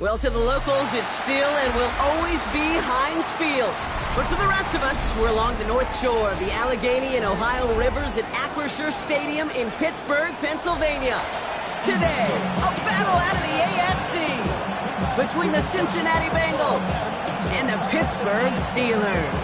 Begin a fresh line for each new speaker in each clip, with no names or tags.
Well, to the locals, it's still and will always be Heinz Field. But for the rest of us, we're along the north shore of the Allegheny and Ohio rivers at Acrisure Stadium in Pittsburgh, Pennsylvania. Today, a battle out of the AFC between the Cincinnati Bengals and the Pittsburgh Steelers.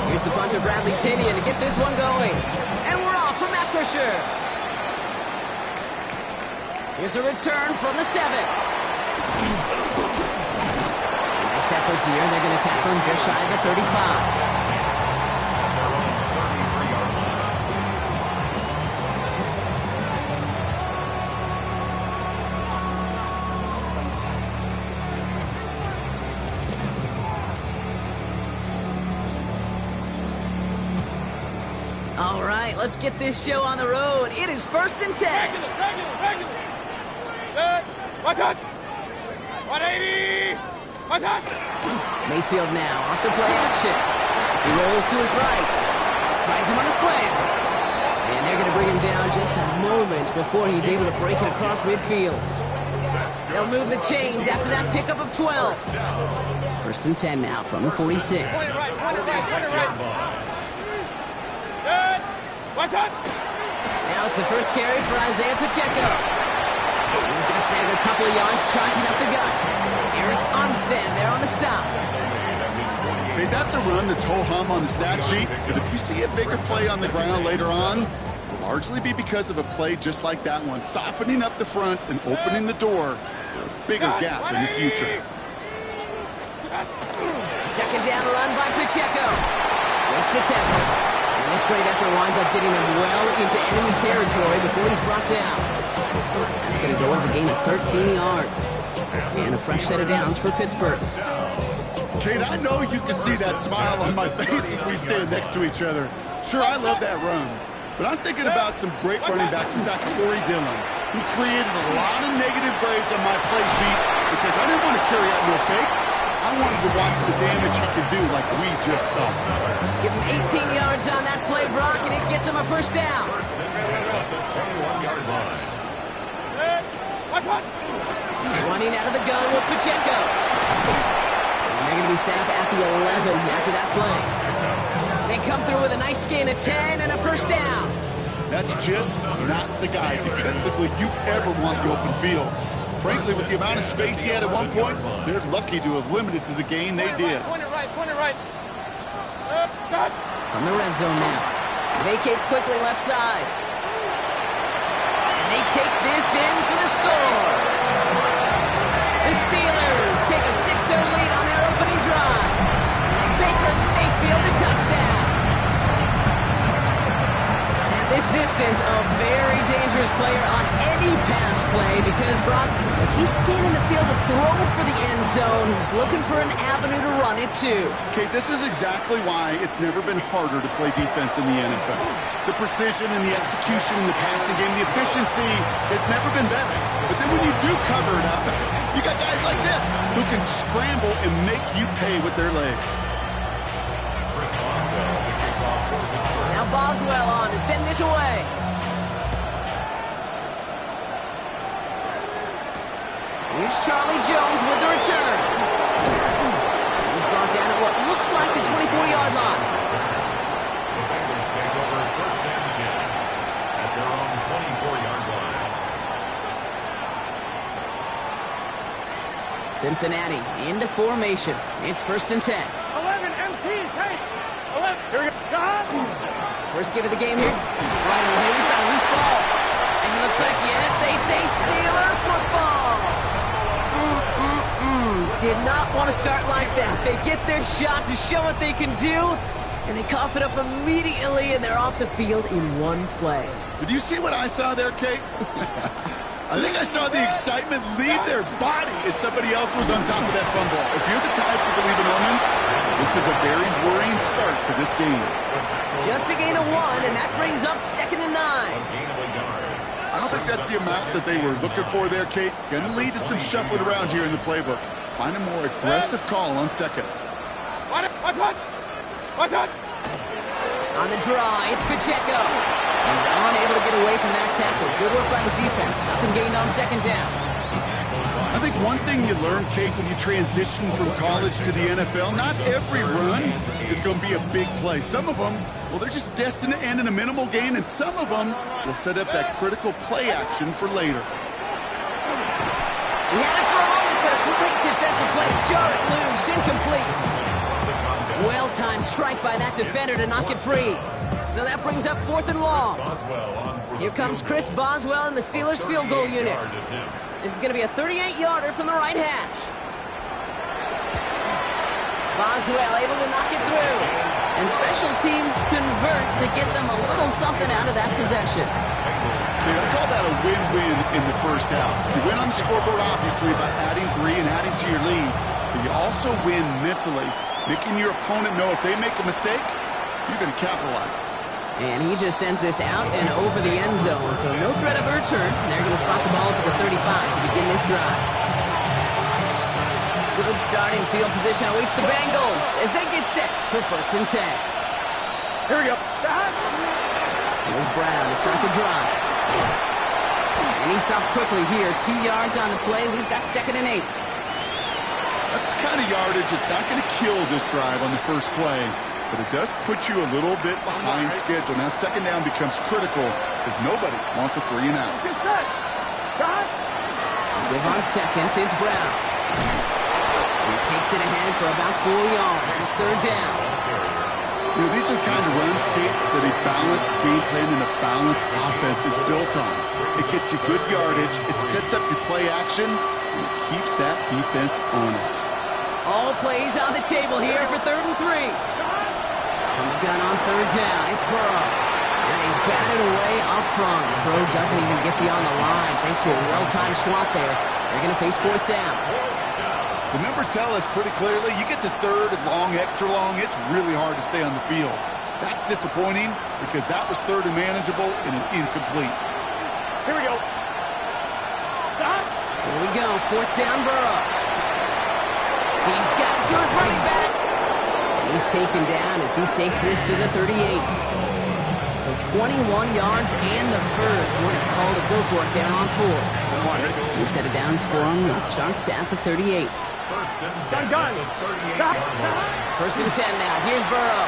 Here's the punter, Bradley Kenyon, to get this one going. And we're off from Acrisure. Here's a return from the 7. Nice effort here. They're going to tackle him just shy of the 35. All right, let's get this show on the road. It is 1st and 10.
Regular. Good. What's up? 180. What's up?
Mayfield now off the play action. He rolls to his right. Finds him on a slant. And they're going to bring him down just a moment before he's able to break it across midfield. They'll move the chains after that pickup of 12. 1st and 10 now from the 46.
Right. Good. What's up?
Now it's the first carry for Isaiah Pacheco. He's going to snag a couple of yards, charging up the gut. Eric Armstead there on the stop.
Okay, that's a run that's ho-hum on the stat sheet, but if you see a bigger play on the ground later on, it'll largely be because of a play just like that one, softening up the front and opening the door for a bigger gap in the future.
Second down run by Pacheco. Makes the tackle. And this great effort winds up getting him well into enemy territory before he's brought down. That's going to go as a gain of 13 yards. And a fresh set of downs for Pittsburgh.
Kate, I know you can see that smile on my face as we stand next to each other. Sure, I love that run. But I'm thinking about some great running backs. In fact, Corey Dillon, who created a lot of negative grades on my play sheet because I didn't want to carry out no fake. I wanted to watch the damage he could do like we just saw.
Give him 18 yards on that play, Brock, and it gets him a first down. Running out of the gun with Pacheco. And they're going to be set up at the 11 after that play. They come through with a nice gain of 10 and a first down.
That's just not the guy defensively you ever want the open field. Frankly, with the amount of space he had at one point, they're lucky to have limited to the gain they did.
Point it right.
From the red zone now. Vacates quickly left side. And they take this in for the score. The Steelers take a 6-0 lead on their opening drive. Baker Mayfield a touchdown. At this distance, a very dangerous player on any pass play because, Brock, as he's scanning the field to throw for the end zone, he's looking for an avenue to run it to.
Okay, this is exactly why it's never been harder to play defense in the NFL. The precision and the execution in the passing game, the efficiency has never been better. But then when you do cover it up, you got guys like this who can scramble and make you pay with their legs.
Now Boswell on to send this away. Here's Charlie Jones with the return. He's brought down at what looks like the 24-yard line.
The Bengals take over 1st and 10 at their own 24-yard line.
Cincinnati into formation. It's 1st and 10.
11 MT. Hey. 11. Here we go.
First give of the game here. Right away, we've got a loose ball. And it looks like, yes, they say Steeler football. Did not want to start like that. They get their shot to show what they can do, and they cough it up immediately, and they're off the field in one play.
Did you see what I saw there, Kate? I think I saw the excitement leave their body as somebody else was on top of that fumble. If you're the type to believe in omens, this is a very worrying start to this game.
Just a gain of 1, and that brings up 2nd and 9.
I don't think that's the amount that they were looking for there, Kate. Going to lead to some shuffling around here in the playbook. Find a more aggressive call on 2nd.
On the draw, it's Pacheco. He's unable to get away from that tackle. Good work by the defense. Nothing gained on 2nd down.
I think one thing you learn, Kate, when you transition from college to the NFL, not every run is going to be a big play. Some of them, well, they're just destined to end in a minimal gain, and some of them will set up that critical play action for later.
He had it for a moment, but a great defensive play. Jar it loose, incomplete. Well-timed strike by that defender to knock it free. So that brings up 4th and long. Here comes Chris Boswell in the Steelers field goal unit. This is going to be a 38-yarder from the right hash. Boswell able to knock it through. And special teams convert to get them a little something out of that possession.
I call that a win-win in the first half. You win on the scoreboard, obviously, by adding 3 and adding to your lead. But you also win mentally, making your opponent know if they make a mistake, you're going to capitalize.
And he just sends this out and over the end zone. So no threat of a return. They're going to spot the ball up at the 35 to begin this drive. Good starting field position awaits the Bengals as they get set for 1st and 10.
Here we go.
Here's Brown to start the drive. And he stopped quickly here. 2 yards on the play. We've got 2nd and 8.
That's the kind of yardage it's not going to kill this drive on the first play, but it does put you a little bit behind schedule. Now 2nd down becomes critical because nobody wants a 3 and out.
Give on 2nd, it's Brown. He takes it ahead for about 4 yards. It's 3rd down.
You know, these are the kind of runs, Kate, that a balanced game plan and a balanced offense is built on. It gets you good yardage, it sets up your play action, and it keeps that defense honest.
All plays on the table here for 3rd and 3. From the gun on 3rd down, it's Burrow. And he's batted away up front. His throw doesn't even get beyond the line thanks to a well-timed swat there. They're going to face 4th down.
The numbers tell us pretty clearly, you get to 3rd and long, extra long, it's really hard to stay on the field. That's disappointing because that was 3rd and manageable and an incomplete.
Here we go. Stop.
Here we go, 4th down, Burrow. He's got it to his running back. He's taken down as he takes this to the 38. So 21 yards and the first. What a call to go for it there on 4. New set of downs for him. It starts at the 38.
First and 10.
1st and 10 now. Here's Burrow.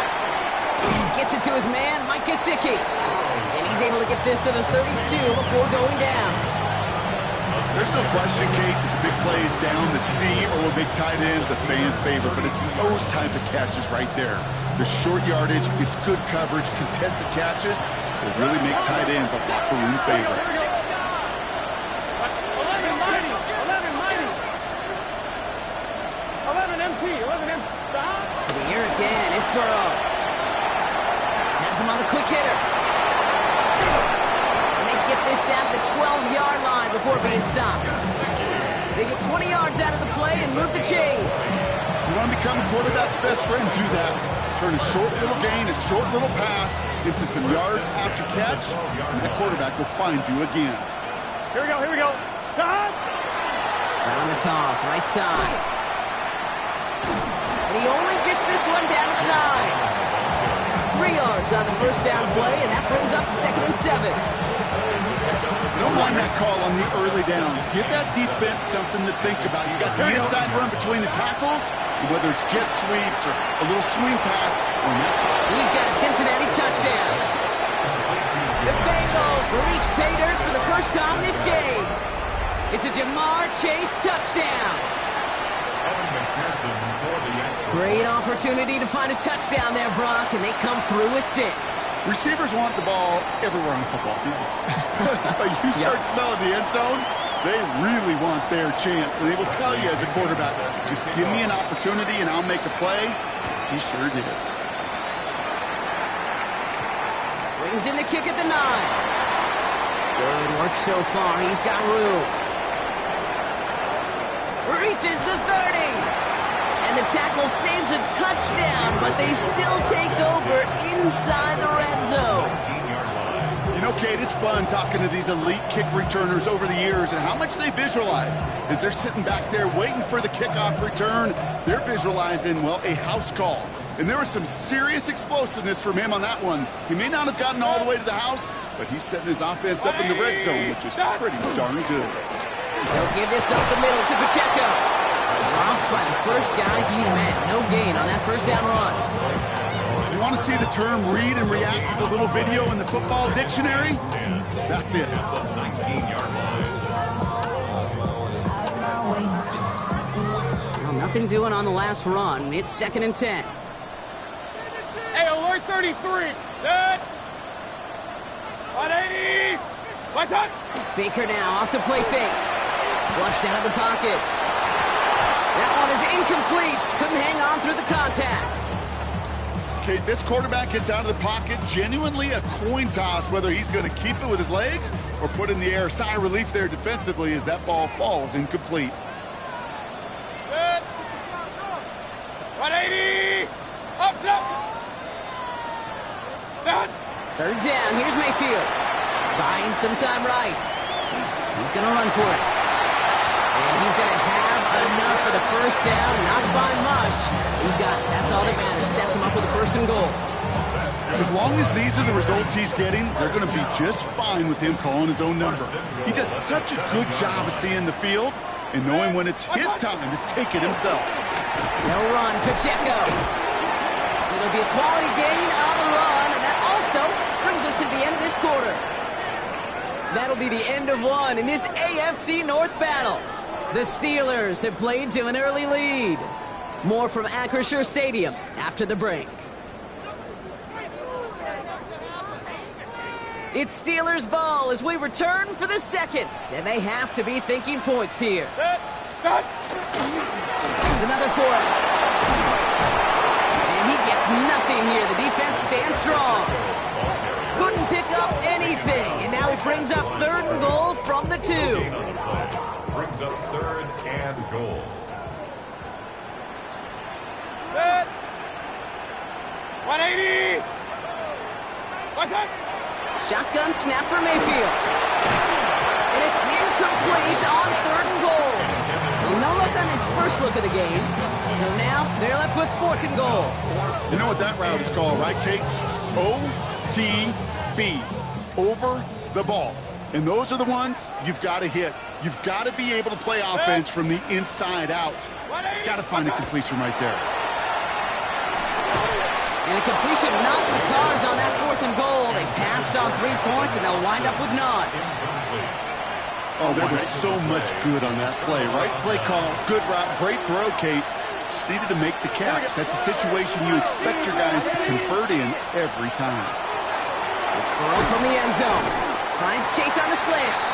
Gets it to his man, Mike Gesicki. And he's able to get this to the 32 before going down.
There's no question, Kate, that the big plays down the seam or big tight ends a fan favorite, but it's those type of catches right there. The short yardage, it's good coverage, contested catches that really make tight ends a locker room favorite.
11 MT. Stop.
To the air again, it's Burrow. Has him on the quick hitter. And they get this down to the 12-yard line before being stopped. They get 20 yards out of the play and move the chains.
You want to become a quarterback's best friend, do that. Turn a short little gain, a short little pass into some yards after catch, and that quarterback will find you again.
Here we go. Stop.
On the toss, right side. And he only gets this one down at the 9. 3 yards on the first down play, and that brings up 2nd and 7.
Don't mind that call on the early downs. Give that defense something to think about. You got the inside run between the tackles, and whether it's jet sweeps or a little swing pass on that call.
He's got a Cincinnati touchdown. The Bengals reach pay dirt for the first time this game. It's a Jamar Chase touchdown. Great opportunity to find a touchdown there, Brock, and they come through with 6.
Receivers want the ball everywhere on the football field. But you start smelling the end zone, they really want their chance. And they will tell you as a quarterback, just give me an opportunity and I'll make a play. He sure did.
Brings in the kick at the 9. Good work so far. He's got room. Reaches the 30. And the tackle saves a touchdown, but they still take over inside the red zone.
17-yard line.
You know, Kate, it's fun talking to these elite kick returners over the years and how much they visualize. As they're sitting back there waiting for the kickoff return, they're visualizing, well, a house call. And there was some serious explosiveness from him on that one. He may not have gotten all the way to the house, but he's setting his offense up in the red zone, which is pretty darn good.
He'll give this up the middle to Pacheco. Dropped by the first guy he met. No gain on that first down run.
You want to see the term read and react with a little video in the football dictionary? That's it.
19-yard line.
Well, nothing doing on the last run. It's 2nd and 10.
Hey, alert 33. Set. 180. What's up?
Baker now off the play fake. Flushed out of the pocket. That one is incomplete. Couldn't hang on through the contact.
Okay, this quarterback gets out of the pocket. Genuinely a coin toss whether he's going to keep it with his legs or put in the air. Sigh of relief there defensively as that ball falls incomplete.
Set. 180. Up, up. Set.
3rd down. Here's Mayfield. Buying some time right. He's going to run for it. And he's going to have enough for the first down. Not by much. He got it. That's all that matters. Sets him up with a 1st and goal.
As long as these are the results he's getting, they're going to be just fine with him calling his own number. He does such a good job of seeing the field and knowing when it's his time to take it himself.
No run. Pacheco. It'll be a quality gain on the run. And that also brings us to the end of this quarter. That'll be the end of one in this AFC North battle. The Steelers have played to an early lead. More from Acrisure Stadium after the break. It's Steelers ball as we return for the second, and they have to be thinking points here. Here's another for him. And he gets nothing here. The defense stands strong. Couldn't pick up anything, and now he brings up 3rd and goal from the 2.
Brings up 3rd and goal.
Set. 180. What's up?
Shotgun snap for Mayfield. And it's incomplete on 3rd and goal. Well, no luck on his first look of the game. So now they're left with 4th and goal.
You know what that route is called, right, Kate? OTB. Over the ball. And those are the ones you've got to hit. You've got to be able to play offense from the inside out. Got to find a completion right there.
And a completion not in the cards on that 4th and goal. They passed on 3 points, and they'll wind up with none.
Oh, there was so much good on that play. Right play call, good route, great throw, Kate. Just needed to make the catch. That's a situation you expect your guys to convert in every time.
It's Burrow from the end zone. Finds Chase on the slant.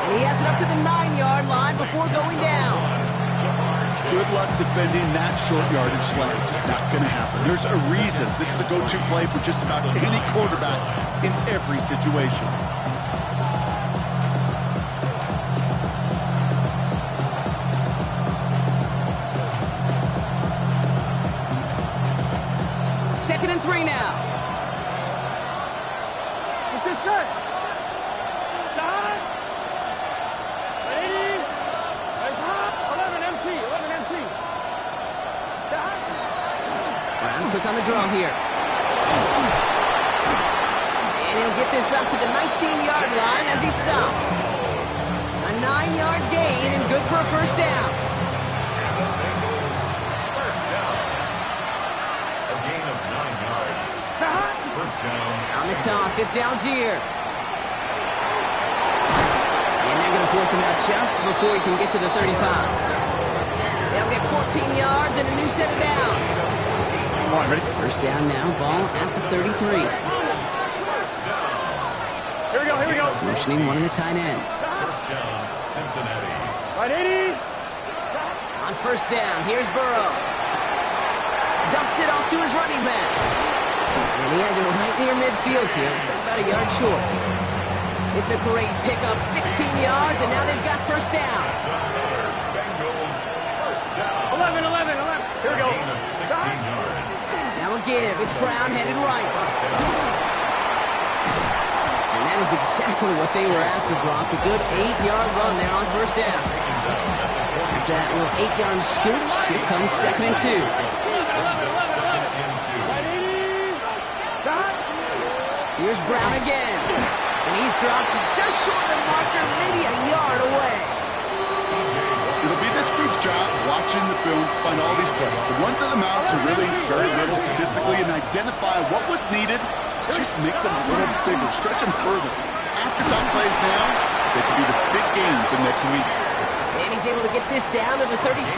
And he has it up to the 9-yard line before going down.
Good luck defending that short yardage slant. Just not going to happen. There's a reason this is a go-to play for just about any quarterback in every situation.
Second and 3 now.
What's this set? Stop. 180. Nice hop. 11 MT. 11 MT. Stop.
Brown quick on the draw here. And he'll get this up to the 19-yard line as he stopped. A 9-yard gain and good for a first down.
And the Bengals, first down. A gain of 9 yards. First down.
On the toss, it's Algier. And they're going to force him out just before he can get to the 35. They'll get 14 yards and a new set of downs.
Come on, ready?
First down now, ball at the 33.
Here we go, here we go.
Motioning one of the tight ends.
First down, Cincinnati.
180.
On first down, here's Burrow. Dumps it off to his running back. And he has it right near midfield here. It's about a yard short. It's a great pickup, 16 yards, and now they've got first down.
That's another Bengals first down.
11, 11, 11. Here we go.
Gain of 16 yards.
Now a give. It's Brown headed right. And that is exactly what they were after, Brock. A good 8-yard run there on first down. After that little 8-yard scooch, here comes 2nd and 2. Here's Brown again. And he's dropped just short of the marker, maybe a yard away.
It'll be this group's job watching the film to find all these plays. The ones that amount to really very little statistically and identify what was needed to just make them a little bigger, stretch them further. Afterthought plays now, they could be the big gains of next week.
And he's able to get this down to the 36.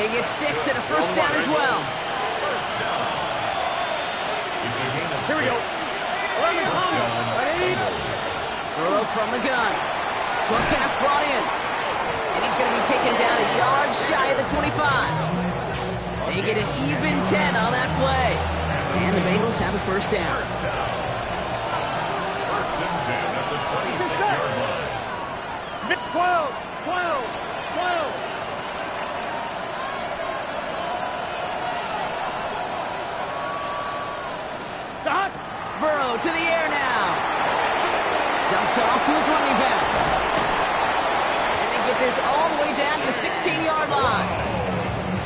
They get 6 and a first down as well.
First down. It's a gain of 6.
Here we go. 11,
First down.
Burrow from the gun. Short pass brought in. And he's going to be taken down a yard shy of the 25. They get an even 10 on that play. And the Bengals have a first down.
First down. First and 10 at the 26-yard line.
12, 12, 12. Stop.
Burrow to the air now. Dumped off to his running back. And they get this all the way down to the 16-yard line.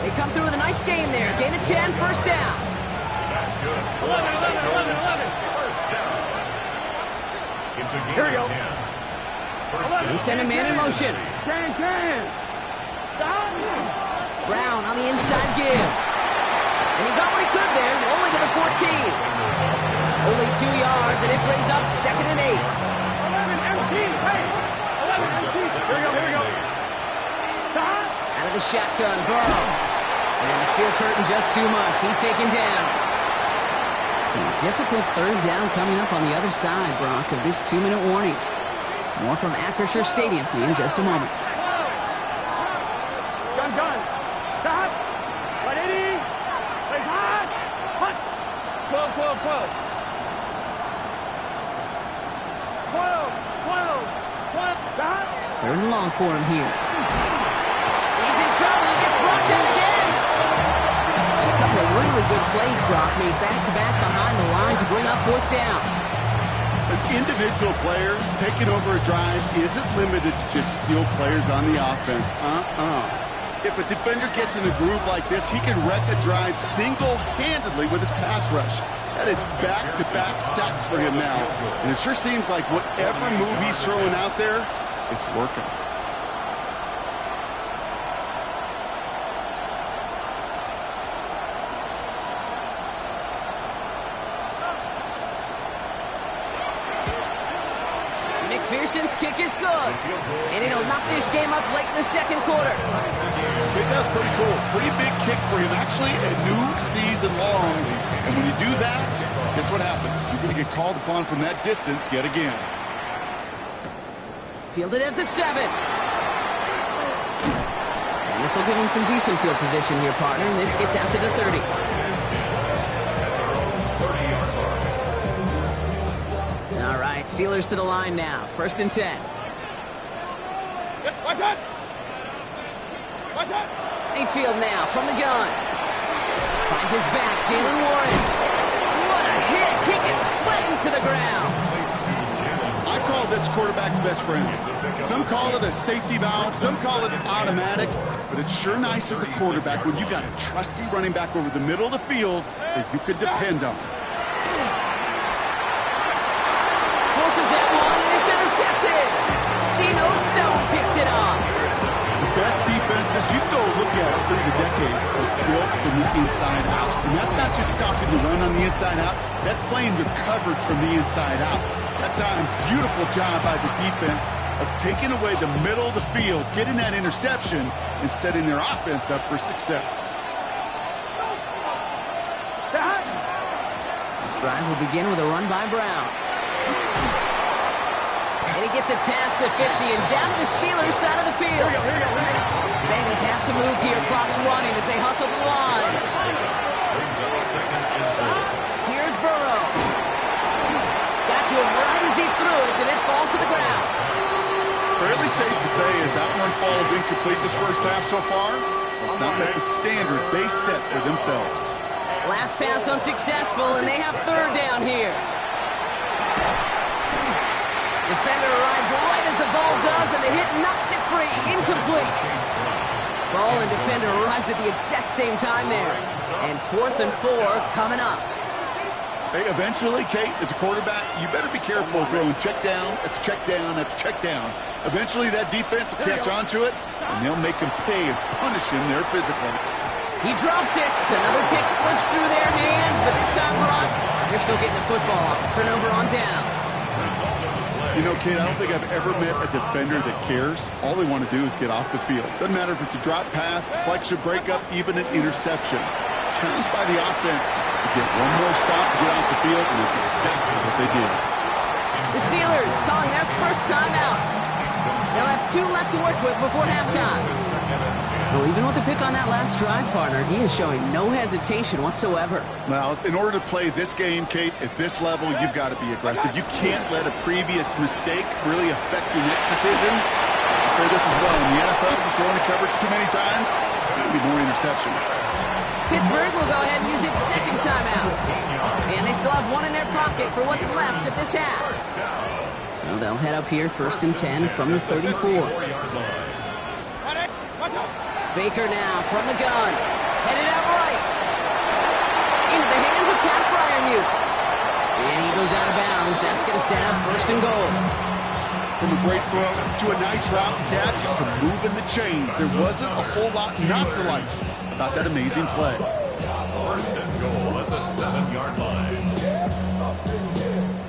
They come through with a nice gain there. Gain of 10, first down.
That's good.
11, 11, 11, 11.
First down. It's a gain
Here we
of
go.
10. First down.
They send a man in motion.
Can. Stop.
Brown on the inside give. And he got what he could there, only to the 14. Only 2 yards, and it brings up 2nd and 8.
11 empty. Hey. 11 empty. Here we go. Stop.
Out of the shotgun, Burrow. And the steel curtain just too much. He's taken down. So a difficult third down coming up on the other side, Brock, of this 2-minute warning. More from Acrisure Stadium in just a moment.
Gun. Stop. 180. Place hot. Hot. 12. 12. Stop.
Third and long for him here. He's in trouble. He gets brought down again. And a couple of really good plays, Brock, made back-to-back behind the line to bring up fourth down.
An individual player taking over a drive isn't limited to just steal players on the offense. If a defender gets in a groove like this, he can wreck a drive single-handedly with his pass rush. That is back-to-back sacks for him now. And it sure seems like whatever move he's throwing out there, it's working.
McPherson's kick is good. And it'll knock this game up late in the second quarter.
I think that's pretty cool. Pretty big kick for him. Actually, a new season long. And when you do that, guess what happens? You're going to get called upon from that distance yet again.
Fielded at the 7. And this will give him some decent field position here, partner. And this gets out to the 30. All right, Steelers to the line now. 1st and 10.
What's that?
Mayfield now from the gun. Finds his back, Jalen Warren. What a hit! He gets flattened to the ground.
I call this quarterback's best friend. Some call it a safety valve, some call it automatic, but it's sure nice as a quarterback when you got a trusty running back over the middle of the field that you could depend on.
Forces that one, and it's intercepted. Geno Stone picks it off.
The best defenses you go look at through the decades are built from the inside out. And that's not just stopping the run on the inside out, that's playing your coverage from the inside out. That time, beautiful job by the defense of taking away the middle of the field, getting that interception, and setting their offense up for success.
This drive will begin with a run by Brown. And he gets it past the 50 and down to the Steelers' side of the field. Bengals have to move here. Clock's running as they hustle to the line. Here's Burrow. Got to him right as as he threw it, and it falls to the ground.
Fairly safe to say as that one falls incomplete this first half so far. It's not met the standard they set for themselves.
Last pass unsuccessful, and they have third down here. Defender arrives right as the ball does, and the hit knocks it free. Incomplete. Ball and defender arrived at the exact same time there. And 4th and 4 coming up.
Hey, eventually, Kate, as a quarterback, you better be careful throwing check down after check down after check down. Eventually, that defense will catch on to it, and they'll make him pay and punish him there physically.
He drops it. Another pick slips through their hands, but this time, Brock, they're still getting the football off. Turnover on downs.
You know, Kate, I don't think I've ever met a defender that cares. All they want to do is get off the field. Doesn't matter if it's a drop pass, deflection, breakup, even an interception. Challenged by the offense to get one more stop to get off the field, and that's exactly what they did.
The Steelers calling their first time out. They'll have 2 left to work with before halftime. Well, even with the pick on that last drive, partner, he is showing no hesitation whatsoever.
Well, in order to play this game, Kate, at this level, you've got to be aggressive. You can't let a previous mistake really affect your next decision. I say this as well. In the NFL, if you're throwing the coverage too many times, there'll be more interceptions.
Pittsburgh will go ahead and use its second timeout. And they still have 1 in their pocket for what's left of this half. So they'll head up here 1st and 10 from the 34. Baker now from the gun. Headed out right. Into the hands of Pat Fryermuth. And he goes out of bounds. That's going to set up 1st and goal.
From a great throw to a nice route catch to moving the chains. There wasn't a whole lot not to like about that amazing play.
1st and goal at the 7-yard line.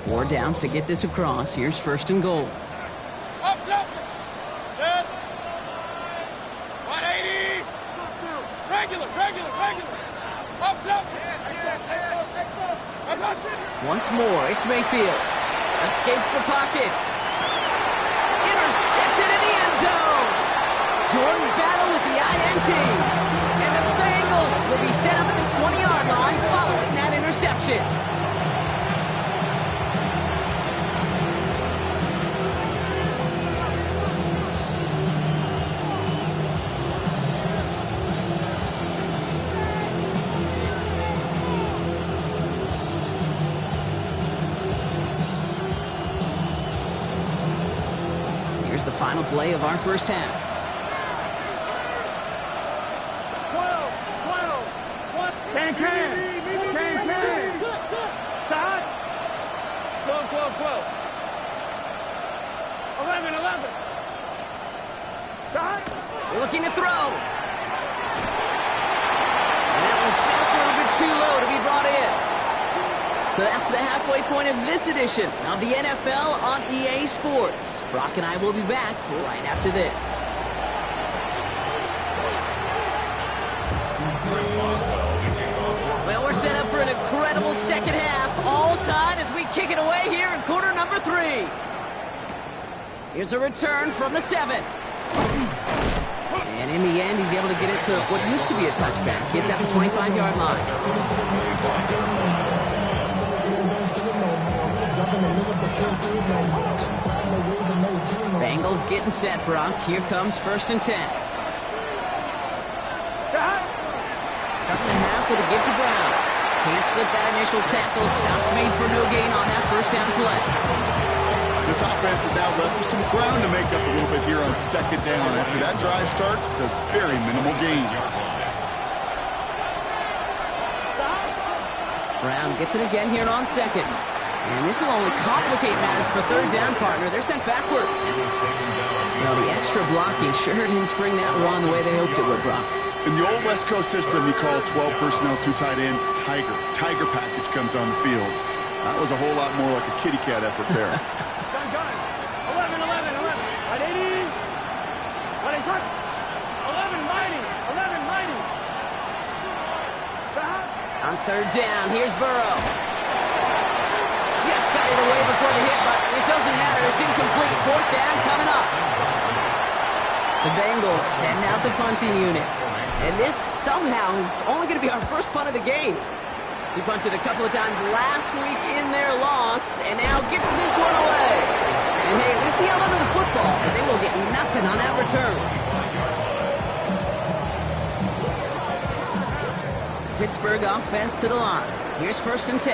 4 downs to get this across. Here's 1st and goal.
Up, up. Dead. 180. Regular. Up, up.
Once more, it's Mayfield. Escapes the pocket. Intercepted in the end zone. Jordan battle with the INT. And the Bengals will be set up at the 20-yard line following that interception. Here's the final play of our first half.
12. Can. Start. 12. 11. Start.
Looking to throw. And that was just a little bit too low to be brought in. So that's the halfway point of this edition of the NFL on EA Sports. Brock and I will be back right after this. Well, we're set up for an incredible second half. All tied as we kick it away here in quarter number 3. Here's a return from the 7. And in the end, he's able to get it to what used to be a touchback. It's at the 25-yard line. Bengals getting set, Brock. Here comes 1st and 10. Starting the half with a give to Brown. Can't slip that initial tackle. Stops made for no gain on that 1st down play.
This offense is now left with some ground to make up a little bit here on 2nd down after that drive starts with a very minimal gain.
Brown gets it again here on 2nd. And this will only complicate matters for 3rd down, partner. They're sent backwards. Well, the extra blocking sure didn't spring that run the way they hoped it would, Brock.
In the old West Coast system, you call 12 personnel, 2 tight ends, Tiger. Tiger package comes on the field. That was a whole lot more like a kitty cat effort there.
11. 180. 11 mighty.
On 3rd down, here's Burrow. Just got it away before the hit, but it doesn't matter. It's incomplete. 4th down coming up. The Bengals send out the punting unit. And this somehow is only going to be our first punt of the game. He punted a couple of times last week in their loss, and now gets this one away. And hey, at least he held onto the football, but they will get nothing on that return. Pittsburgh offense to the line. Here's 1st and 10.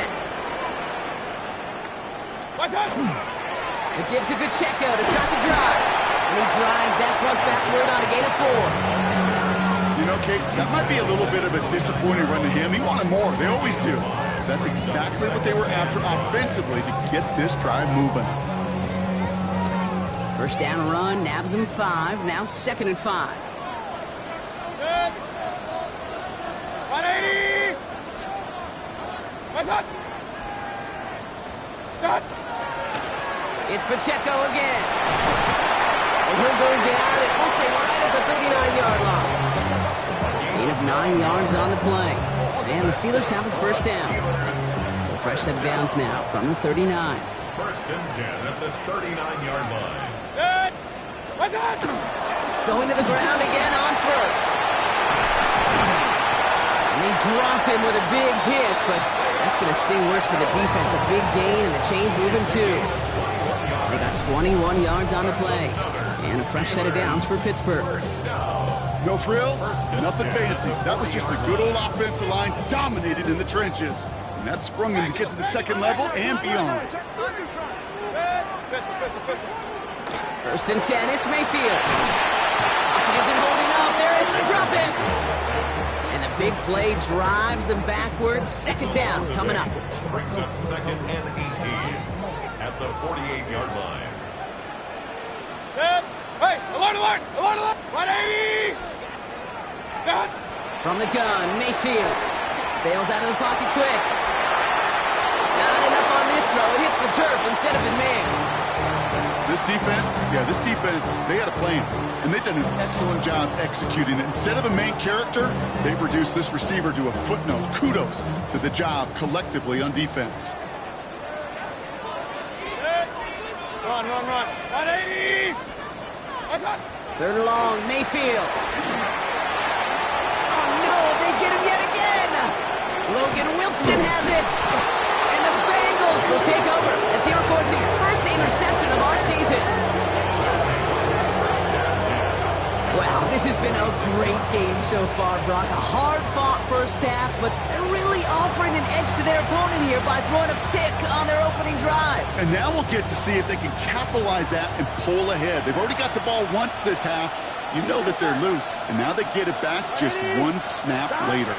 It gives it to Pacheco to start the drive. And he drives that front backward on a gain of 4.
You know, Kate, that might be a little bit of a disappointing run to him. He wanted more. They always do. That's exactly what they were after offensively to get this drive moving.
1st down run, nabs him 5. Now 2nd and 5.
Good. 180. What's up? Stop.
It's Pacheco again. And he'll go down, and we'll say right at the 39-yard line. Gain of 9 yards on the play. And the Steelers have a 1st down. So fresh set of downs now from the 39.
1st and 10 at the 39-yard line.
Good. What's up?
Going to the ground again on 1st. And they drop him with a big hit, but that's going to sting worse for the defense. A big gain, and the chain's moving too. They got 21 yards on the play. And a fresh set of downs for Pittsburgh.
No frills, nothing fancy. That was just a good old offensive line dominated in the trenches. And that sprung him to get to the 2nd level and beyond.
1st and 10, it's Mayfield. He isn't holding up. They're able to drop it. And the big play drives them backwards. 2nd down coming up.
Brings up 2nd and 18 at the 48-yard line.
Good. Hey, alert, alert, alert, alert. 180. Stop.
From the gun, Mayfield. Bails out of the pocket quick. Not enough on this throw. It hits the turf instead of his man.
This defense, they had a plan. And they've done an excellent job executing it. Instead of a main character, they've reduced this receiver to a footnote. Kudos to the job collectively on defense.
Run, run, run. 180. What's up?
3rd and long, Mayfield. Oh no, they get him yet again. Logan Wilson has it. And the Bengals will take over as he records his 1st interception of our season. Wow, this has been a great game so far, Brock. A hard-fought 1st half, but they're really offering an edge to their opponent here by throwing a pick on their opening drive.
And now we'll get to see if they can capitalize that and pull ahead. They've already got the ball once this half. You know that they're loose, and now they get it back just 1 snap later.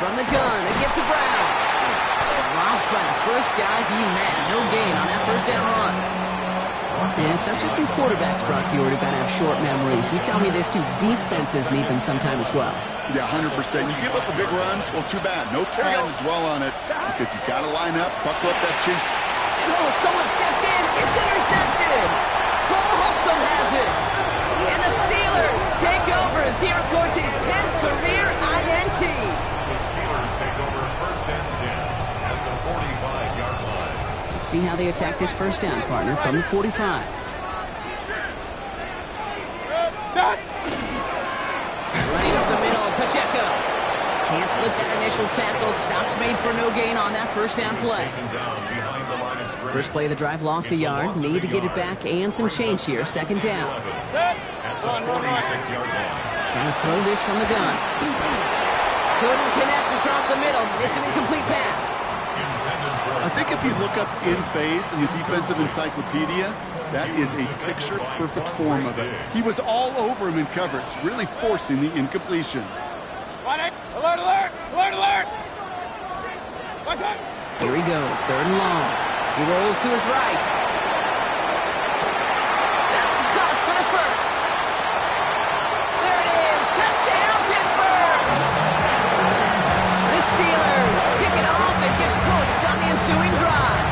From the gun, they get to Brown. Dropped by the 1st guy he met. No gain on that 1st down run. And it's not just some quarterbacks, Brock, who are going to have short memories. You tell me this too, defenses need them sometime as well.
Yeah, 100%. You give up a big run, well, too bad. No time to dwell on it because you got to line up, buckle up that chin.
And oh, someone stepped in. It's intercepted. Cole Holcomb has it. And the Steelers take over as he records his 10th career INT.
The Steelers take over 1st and 10 at the 45-yard line.
Let's see how they attack this 1st down, partner, from the 45.
Stop.
Right up the middle, Pacheco. Can't slip that initial tackle. Stops made for no gain on that 1st down play. First play of the drive, lost a yard. Need to get it back and some change here. 2nd down.
Run, run, run.
Trying to throw this from the gun. Couldn't connect across the middle. It's an incomplete pass.
I think if you look up in phase in the defensive encyclopedia, that is a picture-perfect form of it. He was all over him in coverage, really forcing the incompletion.
Alert, alert, alert, alert. What's up?
Here he goes, 3rd and long. He rolls to his right. That's caught for the 1st. There it is, touchdown Pittsburgh! The Steelers pick it off and get points on the ensuing drive.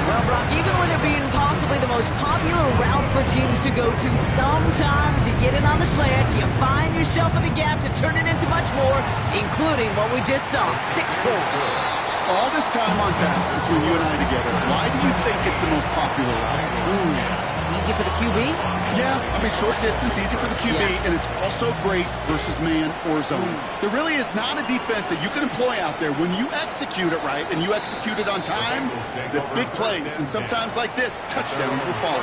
Well, Brock, even with it being possibly the most popular route for teams to go to, sometimes you get it on the slant, you find yourself in the gap to turn it into much more, including what we just saw, 6 points.
All this time on task between you and I together, why do you think it's the most popular route?
Easy for the QB?
Yeah, I mean, short distance, easy for the QB, and it's also great versus man or zone. There really is not a defense that you can employ out there when you execute it right and you execute it on time, the big plays, and sometimes like this, touchdowns will follow.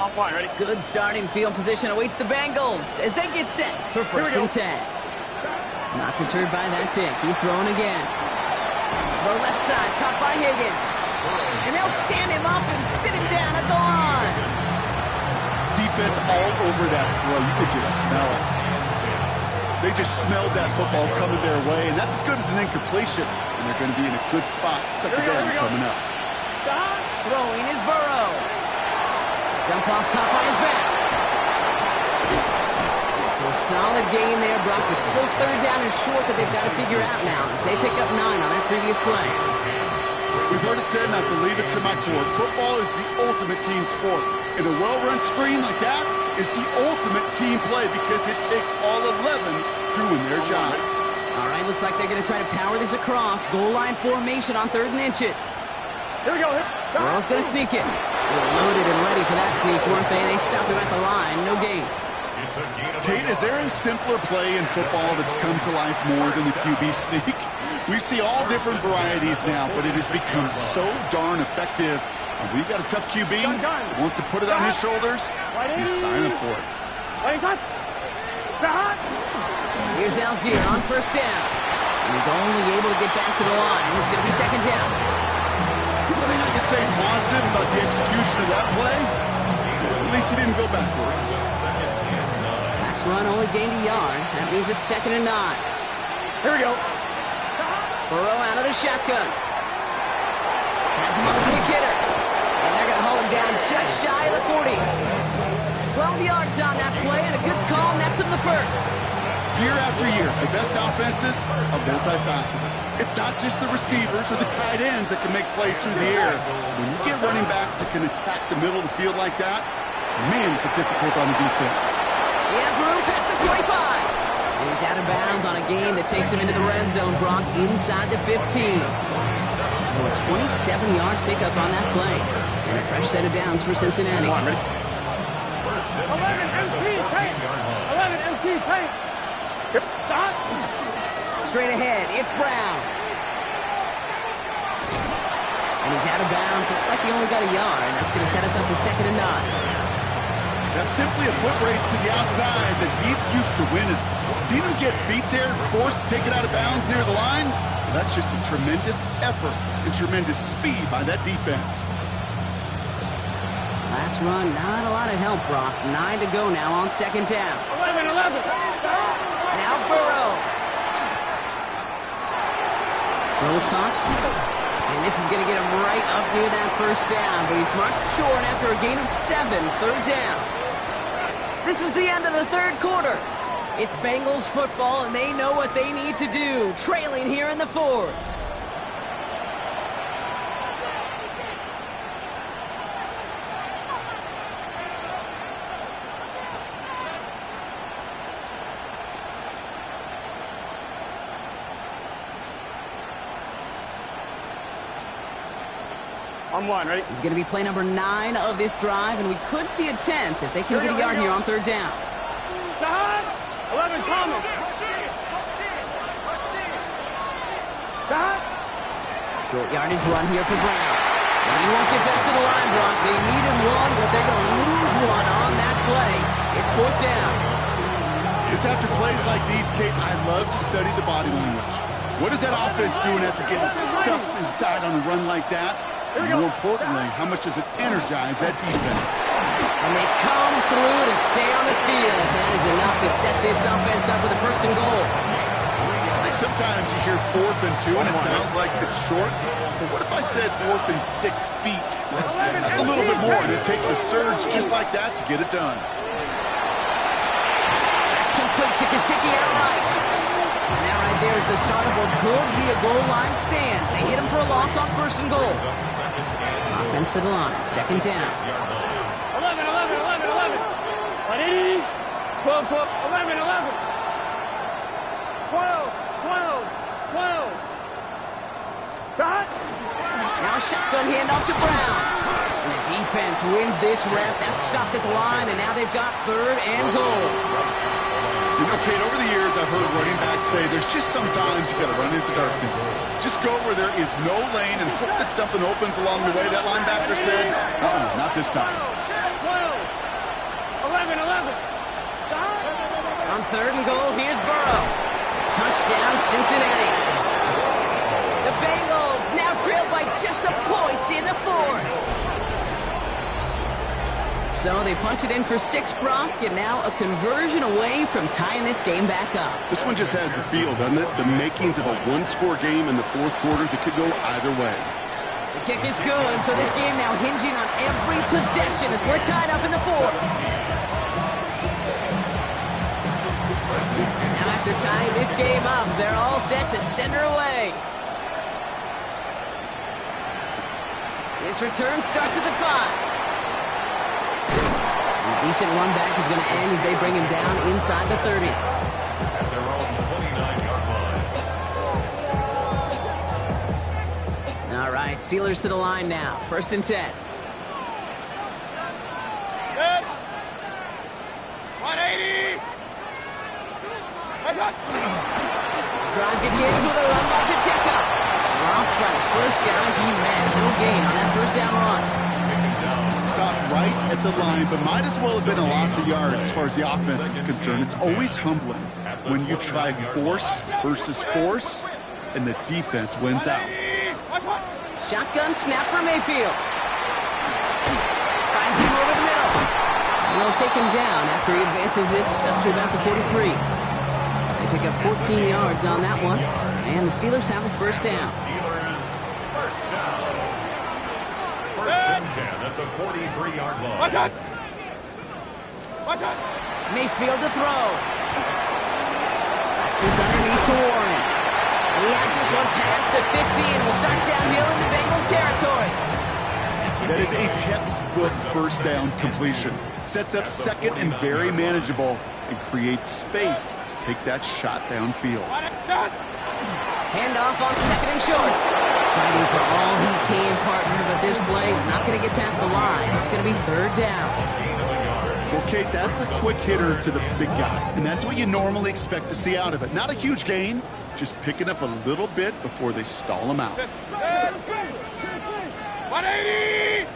On point, ready?
Good starting field position awaits the Bengals as they get set for first and 10. Not deterred by that pick. He's throwing again. Throw left side, caught by Higgins. And they'll stand him up and sit him down at the line.
Defense all over that throw. You could just smell it. They just smelled that football coming their way, and that's as good as an incompletion. And they're going to be in a good spot. Second down coming up.
Throwing is Burrow. Dump off, caught by his back. So a solid gain there, Brock, but still third down and short that they've got to figure out now as they pick up 9 on that previous play.
We've heard it said, and I believe it to my core, football is the ultimate team sport. And a well-run screen like that is the ultimate team play because it takes all 11 doing their job.
All right, looks like they're going to try to power this across. Goal line formation on 3rd and inches.
Here we go.
Burrow's going to sneak it. They were loaded and ready for that sneak, weren't they? They stopped him at the line. No gain.
Kate, is there a simpler play in football that's come to life more than the QB sneak? We see all different varieties now, but it has become so darn effective. And we've got a tough QB who wants to put it on his shoulders. He's signing for it.
Here's Algier on first down. And he's only able to get back to the line. It's going to be second down.
The thing I can say positive about the execution of that play is at least he didn't go backwards.
Last run only gained a yard. That means it's 2nd and 9.
Here we go.
Burrow out of the shotgun. Has him on the quick hitter. And they're going to hold him down just shy of the 40. 12 yards on that play and a good call nets him the first.
Year after year, the best offenses are multifaceted. It's not just the receivers or the tight ends that can make plays through the air. When you get running backs that can attack the middle of the field like that, man, it's difficult on the defense.
He has room past the 25. And he's out of bounds on a gain that takes him into the red zone, Brock, inside the 15. So a 27-yard pickup on that play. And a fresh set of downs for Cincinnati.
11 MT paint. 11 MT paint. Stop.
Straight ahead, it's Brown. And he's out of bounds. Looks like he only got a yard. That's going to set us up for 2nd and 9.
That's simply a foot race to the outside that he's used to winning. Seen him get beat there and forced to take it out of bounds near the line? Well, that's just a tremendous effort and tremendous speed by that defense.
Last run, not a lot of help, Brock. 9 to go now on 2nd down.
11.
Now Burrow. Throws caught. And this is going to get him right up near that first down. But he's marked short after a gain of 7, 3rd down. This is the end of the 3rd quarter. It's Bengals football, and they know what they need to do. Trailing here in the 4th.
On 1, ready?
He's going to be play number 9 of this drive, and we could see a 10th if they can get a yard here on 3rd down.
11 Thomas.
Short yardage run here for Brown. And he won't get back to the line, Brock. They needed one, but they're going to lose one on that play. It's 4th down.
It's after plays like these, Kate, I love to study the body language. What is that offense doing after getting stuffed inside on a run like that? And more importantly, how much does it energize that defense?
And they come through to stay on the field. That is enough to set this offense up with a 1st and goal.
I think sometimes you hear 4th and 2 and it sounds like it's short. But what if I said 4th and 6 feet? That's a little bit more, and it takes a surge just like that to get it done.
That's complete to Gesicki outright. And that right there is the start of what could be a goal line stand. They hit him for a loss on 1st and goal. Offense to the line, 2nd down.
11. 180. 12. 11. 12.
Now a shotgun handoff to Brown. And the defense wins this rep. That's stopped at the line, and now they've got 3rd and goal.
You know, Kate, over the years, I've heard running backs say there's just sometimes you got to run into darkness. Just go where there is no lane and hope that something opens along the way. That linebacker said, not this time.
11.
On 3rd and goal, here's Burrow. Touchdown, Cincinnati. The Bengals now trail by just a point in the 4th. So they punch it in for 6, Brock, and now a conversion away from tying this game back up.
This one just has the feel, doesn't it? The makings of a one-score game in the 4th quarter that could go either way.
The kick is good, so this game now hinging on every possession as we're tied up in the 4th. Now after tying this game up, they're all set to send her away. This return starts at the 5. A decent run back is going to end as they bring him down inside the 30.
At their own 29-yard line.
All right, Steelers to the line now. 1st and 10.
Good. 180.
Drive begins with a run by Pacheco. Dropped by the first guy he met. No gain on that 1st down run.
Stopped right at the line, but might as well have been a loss of yards as far as the offense is concerned. It's always humbling when you try force versus force, and the defense wins out.
Shotgun snap for Mayfield. Finds him over the middle. And they'll take him down after he advances this up to about the 43. They pick up 14 yards on that one, and the Steelers have a 1st down.
Steelers, 1st down. 1st and 10 at the 43-yard line.
Mayfield to throw. That's this underneath to Warren. And he has this one past the 50 and will start downhill into Bengals territory.
That is a textbook 1st down completion. Sets up 2nd and very manageable and creates space to take that shot downfield.
Handoff on 2nd and short. Fighting for all he can, partner, but this play is not going to get past the line. It's going to be 3rd down.
Well, Kate, that's a quick hitter to the big guy, and that's what you normally expect to see out of it. Not a huge gain, just picking up a little bit before they stall him out.
180.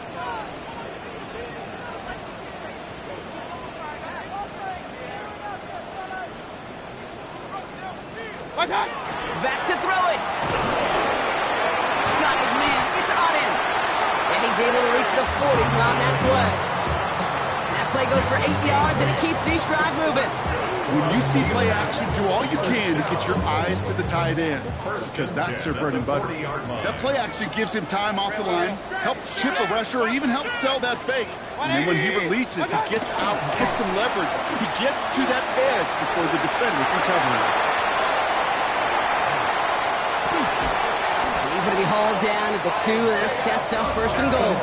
Back to throw it. Got his man. It's on him. And he's able to reach the 40 on that play. That play goes for 8 yards, and it keeps these drive moving.
When you see play action, do all you can to get your eyes to the tight end, because that's their bread and butter. That play action gives him time off the line, helps chip a rusher, or even helps sell that fake. And then when he releases, he gets out, he gets some leverage. He gets to that edge before the defender can cover him.
He's going to be hauled down at the 2, and that sets up 1st and goal.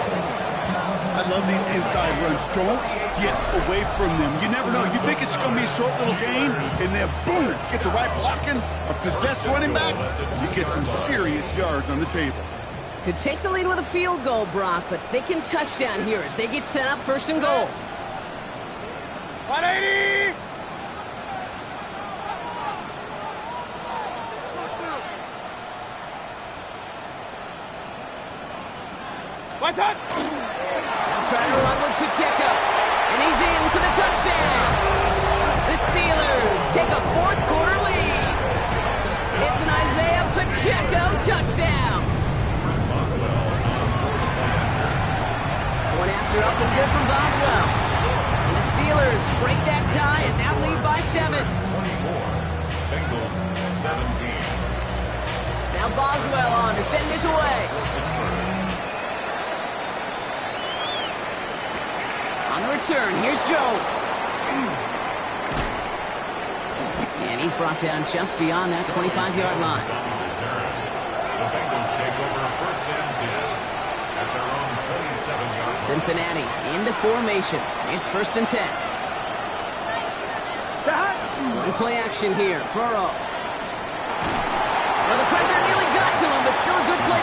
I love these inside runs. Don't get away from them. You never know. You think it's going to be a short little gain, and then boom, get the right blocking, a possessed running back, you get some serious yards on the table.
Could take the lead with a field goal, Brock, but thinking touchdown here as they get set up 1st and goal.
180. What's that?
Trying to run with Pacheco, and he's in for the touchdown. The Steelers take a 4th quarter lead. It's an Isaiah Pacheco touchdown. One after up and good from Boswell. And the Steelers break that tie and now lead by 7.
24. Bengals 17.
Now Boswell on to send this away. On the return, here's Jones. And he's brought down just beyond that 25-yard line.
The Bengals take over 1st and 10 at their own 27-yard line.
Cincinnati into formation. It's 1st and 10. One play action here. Burrow. Well, the pressure nearly got to him, but still a good play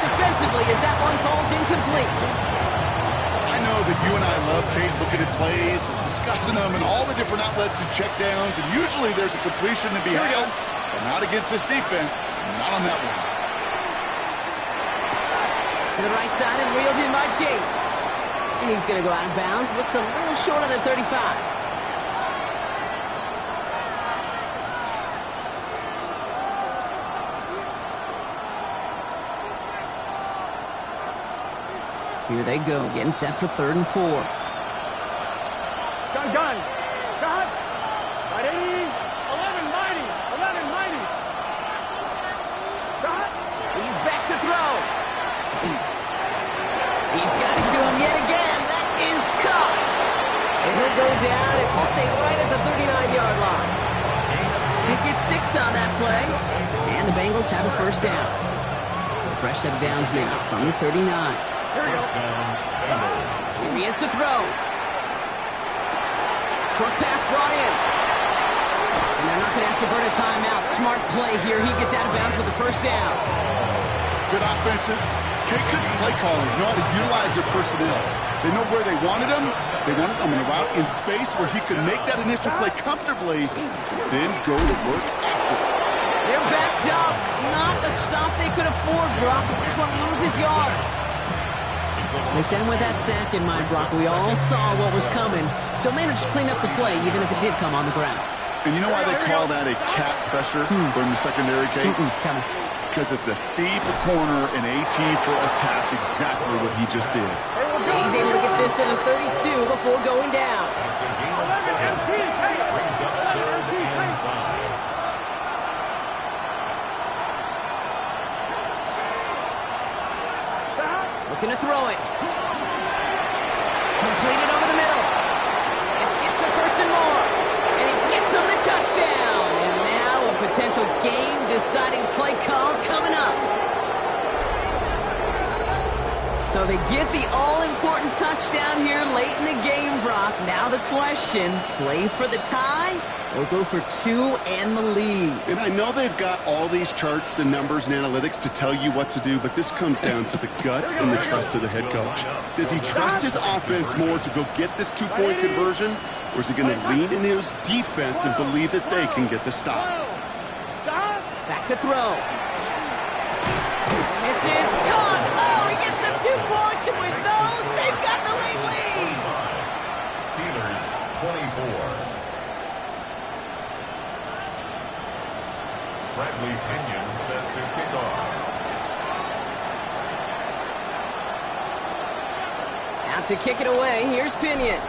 incomplete.
I know that you and I love, Kate, looking at plays and discussing them and all the different outlets and checkdowns, and usually there's a completion to be had, but not against this defense, not on that one.
To the right side and reeled in by Chase. And he's going to go out of bounds. Looks a little short of the 35. Here they go, getting set for 3rd and 4.
Gun. Got. Right 80. 11 mighty. 11 mighty. Got.
He's back to throw. He's got it to him yet again. That is caught. And he'll go down, and we'll say right at the 39-yard line. He gets 6 on that play. And the Bengals have a 1st down. So a fresh set of downs now from the 39.
First down, Bengals.
Here he is to throw. Short pass brought in. And they're not going to have to burn a timeout. Smart play here. He gets out of bounds with the 1st down.
Good offenses. Good play callers know how to utilize their personnel. They know where they wanted him. They wanted him in a route in space where he could make that initial play comfortably, then go to work after it.
They're backed up. Not a stop they could afford, Brock, because this one loses yards. They sent him with that sack in mind, Brock. We all saw what was coming, so managed to clean up the play, even if it did come on the ground.
And you know why they call that a cat pressure from the secondary, Kate?
Tell me.
Because it's a C for corner and a T for attack, exactly what he just did.
And he's able to get this to the 32 before going down.
It's a gain of 7. Brings up 3rd and 5.
Looking to throw it. Completed over the middle. This gets the 1st and more. And he gets him the touchdown. And now a potential game-deciding play call coming up. So they get the all-important touchdown here late in the game, Brock. Now the question, play for the tie or go for 2 and the lead?
And I know they've got all these charts and numbers and analytics to tell you what to do, but this comes down to the gut and the trust of the head coach. Does he trust his offense more to go get this 2-point conversion, or is he going to lean in his defense and believe that they can get the stop?
Back to throw. And this is caught. Oh, he gets them 2 points, and with those, they've got the lead.
Steelers 24. Bradley Pinion set to kick off.
Out to kick it away. Here's Pinion.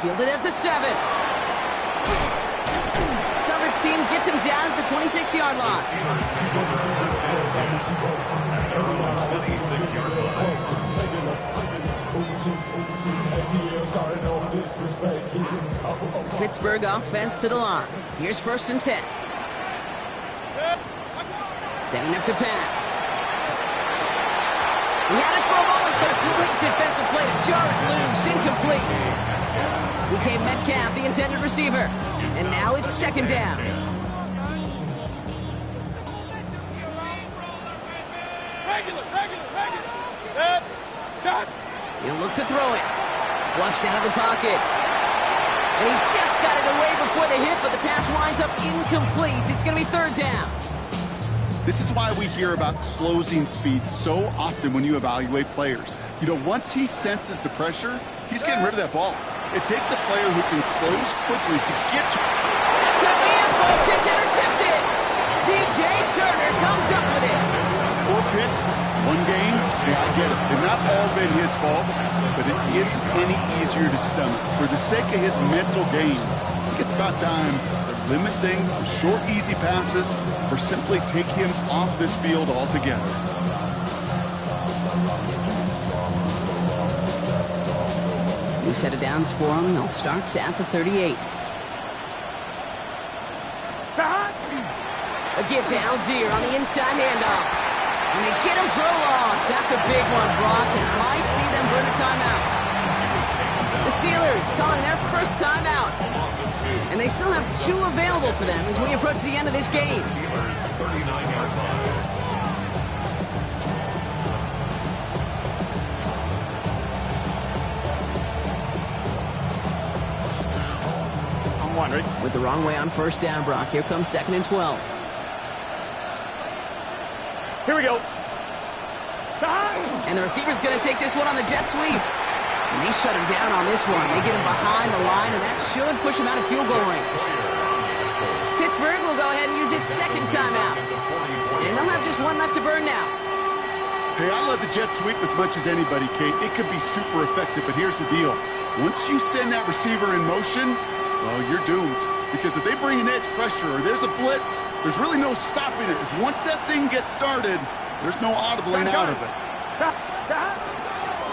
Fielded at the 7. Coverage team gets him down at the 26-yard line.
Steelers take over first and 10 at their own 26-yard line.
Pittsburgh offense to the line. Here's 1st and 10. Setting up to pass. He had it for a moment, but a great defensive play to jar it loose. Incomplete. DK Metcalf, the intended receiver. And now it's 2nd down.
Regular.
He'll look to throw it. Flushed out of the pocket. And he just got it away before the hit, but the pass winds up incomplete. It's going to be 3rd down.
This is why we hear about closing speed so often when you evaluate players. You know, once he senses the pressure, he's getting rid of that ball. It takes a player who can close quickly to get to it.
Could be it, folks. It's intercepted. TJ Turner comes up with it.
4 picks, 1 game. Yeah, I get it. They've not all been his fault, but it isn't any easier to stomach. For the sake of his mental game, I think it's about time to limit things to short, easy passes or simply take him off this field altogether.
New set of downs for him. They'll start at the 38. A give to Algier on the inside handoff. And they get him for a loss. That's a big one, Brock, and might see them burn a timeout. The Steelers calling their first timeout. And they still have 2 available for them as we approach the end of this game.
Steelers 39-yard line.
On 1, ready?
With the wrong way on first down, Brock. Here comes 2nd and 12.
Here we go.
And the receiver's going to take this one on the jet sweep. And they shut him down on this one. They get him behind the line, and that should push him out of field goal range. Pittsburgh will go ahead and use its 2nd timeout. And they'll have just 1 left to burn now.
Hey, I love the jet sweep as much as anybody, Kate. It could be super effective, but here's the deal. Once you send that receiver in motion, well, you're doomed. Because if they bring an edge pressure or there's a blitz, there's really no stopping it. Because once that thing gets started, there's no audibling out of it.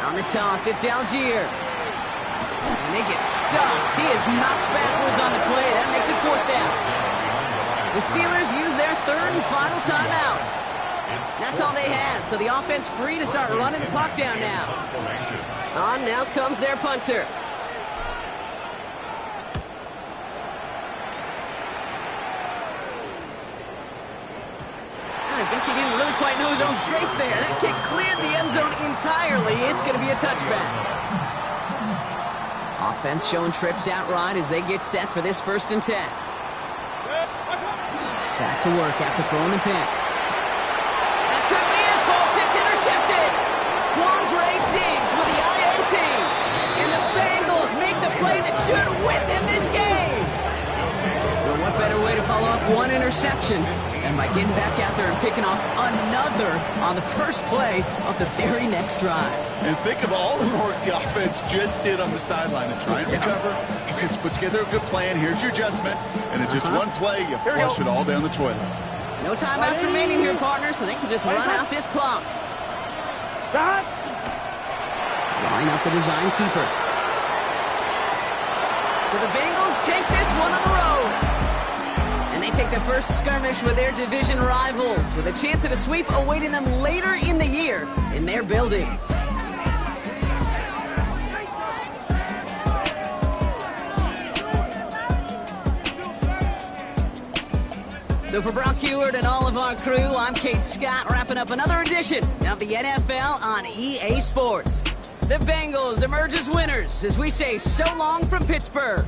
On the toss, it's Algier. And they get stuffed. He is knocked backwards on the play. That makes it 4th down. The Steelers use their 3rd and final timeout. That's all they had, so the offense free to start running the clock down now. On now comes their punter. I guess he didn't really quite know his own strength there. That kick cleared the end zone entirely. It's going to be a touchback. Offense showing trips out right as they get set for this 1st and 10. Back to work after throwing the pick. That could be it, folks. It's intercepted. Quandre Diggs with the INT. And the Bengals make the play that should win them this game. Well, what better way to follow up 1 interception than by getting back out there and picking off another on the first play of the very next drive.
And think of all the work the offense just did on the sideline to try and recover. You can put together a good plan. Here's your adjustment. And in just 1 play, you flush it all down the toilet.
No timeouts remaining here, partner, so they can just run out this clock. Line up the design keeper. So the Bengals take this one on the road. And they take the first skirmish with their division rivals, with a chance at a sweep awaiting them later in the year in their building. So for Brock Heward and all of our crew, I'm Kate Scott, wrapping up another edition of the NFL on EA Sports. The Bengals emerge as winners as we say so long from Pittsburgh.